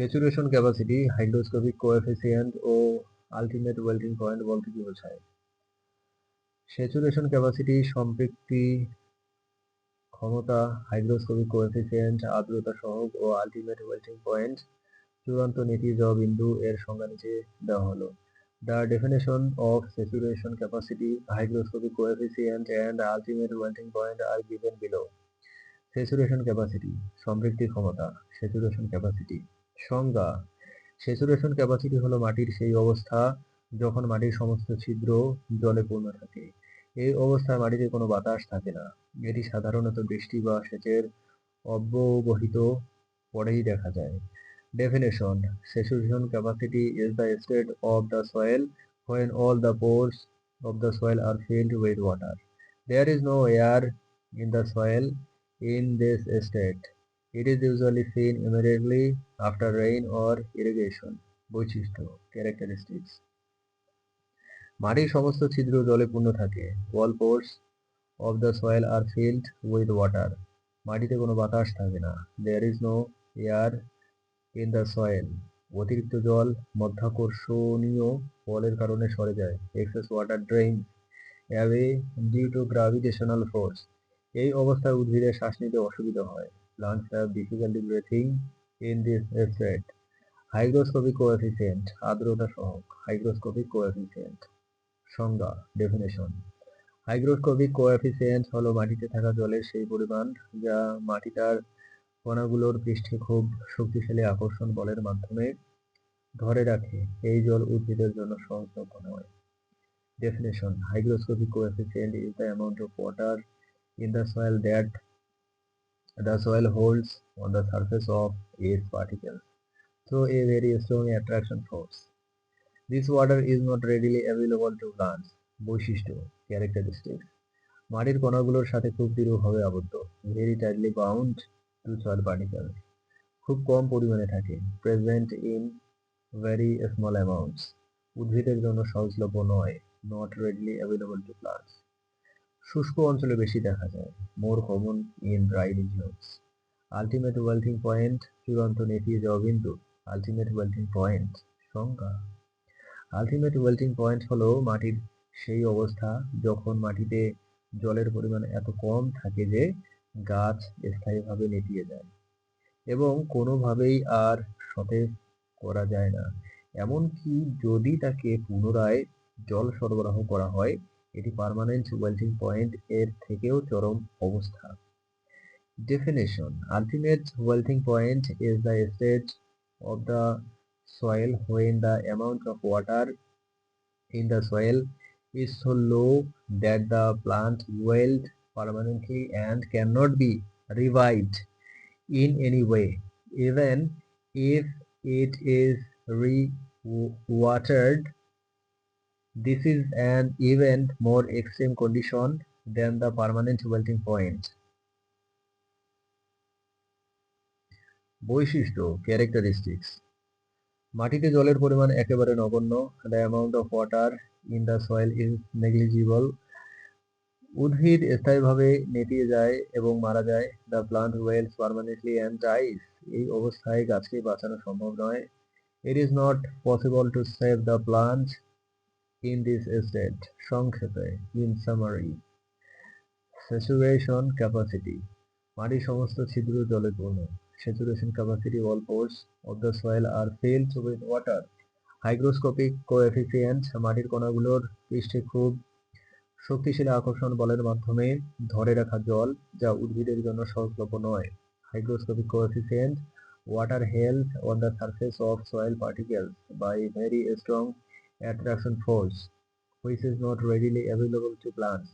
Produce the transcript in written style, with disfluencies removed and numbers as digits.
Saturation capacity, hygroscopic coefficient ও ultimate melting point বলতে কি বোঝায়? স্যাচুরেশন ক্যাপাসিটি সম্পৃক্তি ক্ষমতা, হাইগ্রোস্কোপিক কোএফিসিয়েন্ট, আর্দ্রতা সহগ ও আলটিমেট মেল্টিং পয়েন্ট চূড়ান্ত নীতি বিন্দু এর সংজ্ঞা নিচে দেওয়া হলো। The definition of saturation capacity, hygroscopic coefficient and ultimate melting point are given below. Saturation capacity সম্পৃক্তি ক্ষমতা, স্যাচুরেশন ক্যাপাসিটি সংজ্ঞা। স্যাচুরেশন ক্যাপাসিটি হলো মাটির সেই অবস্থা যখন মাটির সমস্ত ছিদ্র জলে পূর্ণ থাকে। এই অবস্থায় মাটিতে কোনো বাতাস থাকে না। এটি সাধারণত বৃষ্টি বা সেচের অব্যবহিত পরেই দেখা যায়। Definition: Saturation capacity is the state of the soil when all the pores of the soil are filled with water. There is no air in the soil in this state. It is usually seen immediately after rain or irrigation. বৈশিষ্ট্য characteristics: মাটির সমস্ত ছিদ্র জলে পূর্ণ থাকে। All pores of the soil are filled with water. মাটিতে কোনো বাতাস থাকে না। There is no air in the soil. অতিরিক্ত জল মাধ্যাকর্ষণীয় বলের কারণে সরে যায়। Excess water drains away due to gravitational force. এই অবস্থায় উদ্ভিদের শ্বাস নিতে অসুবিধা হয়। Plants have difficulty breathing in this state. Hygroscopic coefficient, আর্দ্রতা সহগ, hygroscopic coefficient সংজ্ঞা, definition: হাইগ্রোস্কোপিক কোএফিসিয়েন্ট হলো মাটিতে থাকা জলের সেই পরিমাণ যা মাটি তার কণাগুলোর পৃষ্ঠে খুব শক্তিশালী আকর্ষণ বলের মাধ্যমে ধরে রাখে। এই জল উদ্ভিদের জন্য সহজলভ্য নয়। Definition: Hygroscopic coefficient is the amount of water in the soil that the soil holds on the surface of its particles through a very strong attraction force. This water is not readily available to plants. বৈশিষ্ট্য characteristics: মাটির কণাগুলোর সাথে খুব দৃঢ়ভাবে আবদ্ধ। Very tightly bound to soil particles. খুব কম পরিমাণে থাকে। Present in very small amounts. উদ্ভিদের জন্য সহজলভ্য নয়। Not readily available to plants. শুষ্ক অঞ্চলে বেশি দেখা যায়। More common in dry regions. Ultimate melting point, চূড়ান্ত নেতিয়ে যাওয়া বিন্দু। Ultimate melting point সংজ্ঞা। আলটিমেট মেল্টিং পয়েন্ট হলো মাটির সেই অবস্থা যখন মাটিতে জলের পরিমাণ এত কম থাকে যে গাছ স্থায়ীভাবে নেতিয়ে যায় এবং কোনোভাবেই আর সতেজ করা যায় না। এমনকি যদি তাকে পুনরায় জল সরবরাহ করা হয়, এটি পার্মানেন্ট মেল্টিং পয়েন্ট এর থেকেও চরম অবস্থা। Definition: Ultimate melting point is the state of the soil when the amount of water in the soil is so low that the plant wilt permanently and cannot be revived in any way, even if it is re-watered. This is an even more extreme condition than the permanent melting point. বৈশিষ্ট্য characteristics: মাটিতে জলের পরিমাণ একেবারে নগণ্য। The amount of water in the soil is negligible. উদ্ভিদ স্থায়ীভাবে নেতিয়ে যায় এবং মারা যায়। The plant wilts permanently and dies. এই অবস্থায় গাছকে বাঁচানো সম্ভব নয়। It is not possible to save the plant in this state. সংক্ষেপে, in summary: Saturation capacity, মাটির সমস্ত ছিদ্র জলে পূর্ণ। Saturation capacity, all pores of the soil are filled with water. Hygroscopic coefficient, মাটির কণাগুলোর পৃষ্ঠে খুব শক্তিশালী আকর্ষণ বলের মাধ্যমে ধরে রাখা জল যা উদ্ভিদের জন্য সহজলভ্য নয়। Hygroscopic coefficient, water held on the surface of soil particles by very strong attraction force, which is not readily available to plants.